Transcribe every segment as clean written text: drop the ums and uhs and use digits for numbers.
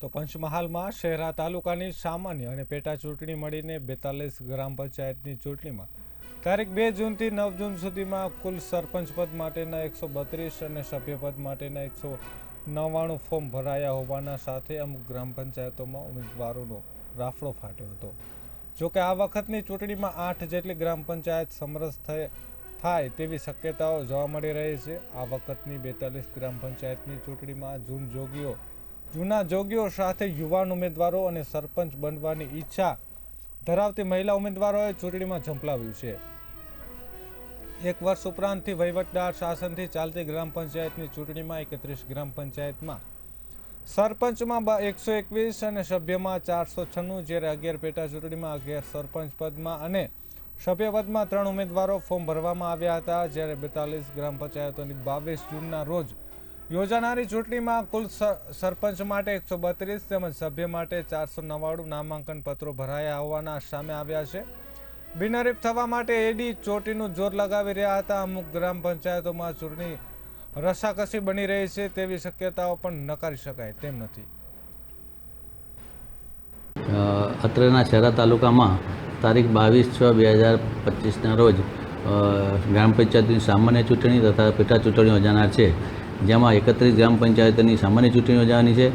તો પંચમહાલમાં શહેરા તાલુકાની સામાન્ય અને પેટા ચૂંટણી મળીને 42 ગ્રામ પંચાયતની ચૂંટણીમાં તારીખ 2 જૂનથી 9 જૂન સુધીમાં કુલ સરપંચ પદ માટેના 132 અને સભ્યપદ માટેના 199 ફોર્મ ભરાયા હોવાના સાથે અમુક ગ્રામ પંચાયતોમાં ઉમેદવારોનો રાફડો ફાટ્યો હતો। જોકે આ વખતની ચૂંટણીમાં 8 જેટલી ગ્રામ પંચાયત સમરસ થાય તેવી શક્યતાઓ જોવા મળી રહી છે। આ વખતની 42 ગ્રામ પંચાયતની ચૂંટણીમાં જૂના જોગીઓ સાથે યુવાન ઉમેદવારો અને સરપંચ બનવાની ઈચ્છા ધરાવતી મહિલા ઉમેદવારોએ ચૂંટણીમાં ઝંપલાવ્યું છે। એક વર્ષ ઉપરાંતથી વહીવટદાર શાસનથી ચાલતી ગ્રામ પંચાયતની ચૂંટણીમાં 31 ગ્રામ પંચાયતમાં સરપંચમાં 121 અને સભ્યમાં 496, જ્યારે 11 પેટા ચૂંટણીમાં 11 સરપંચ પદમાં અને સભ્યપદમાં 3 ઉમેદવારો ફોર્મ ભરવામાં આવ્યા હતા। જ્યારે 42 ગ્રામ પંચાયતોની 22 જૂનના રોજ યોજાનારી ચૂંટણીમાં કુલ સરપંચ માટે 132 તેમજ સભ્ય માટે 499 નામાંકન પત્રો ભરાયા હોવાના સામે આવ્યા છે। બિનહરીફ થવા માટે એડી ચોટીનું જોર લગાવી રહ્યા હતા। અમુક ગ્રામ પંચાયતોમાં ચૂંટણી રસાકસી બની રહી છે તેવી શક્યતાઓ પણ નકારી શકાય તેમ નથી। અત્રેના શહેરા તાલુકામાં તારીખ 22/6/2025ના રોજ ગ્રામ પંચાયતની સામાન્ય ચૂંટણી તથા પેટા ચૂંટણી યોજાનાર છે, જેમાં 31 ગ્રામ પંચાયતની સામાન્ય ચૂંટણી યોજાવાની છે,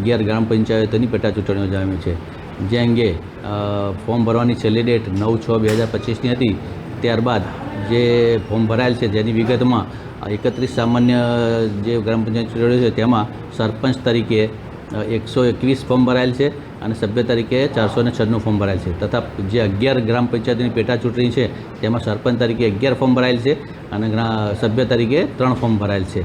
11 ગ્રામ પંચાયતની પેટા ચૂંટણી યોજાવાની છે। જે અંગે ફોર્મ ભરવાની છેલ્લી ડેટ 9/6/2025ની હતી। ત્યારબાદ જે ફોર્મ ભરાયેલ છે જેની વિગતમાં 31 સામાન્ય જે ગ્રામ પંચાયત ચૂંટણી છે તેમાં સરપંચ તરીકે 121 ફોર્મ ભરાયેલ છે અને સભ્ય તરીકે 496 ફોર્મ ભરાયેલ છે, તથા જે 11 ગ્રામ પંચાયતની પેટા ચૂંટણી છે તેમાં સરપંચ તરીકે 11 ફોર્મ ભરાયેલ છે અને સભ્ય તરીકે 3 ફોર્મ ભરાયેલ છે।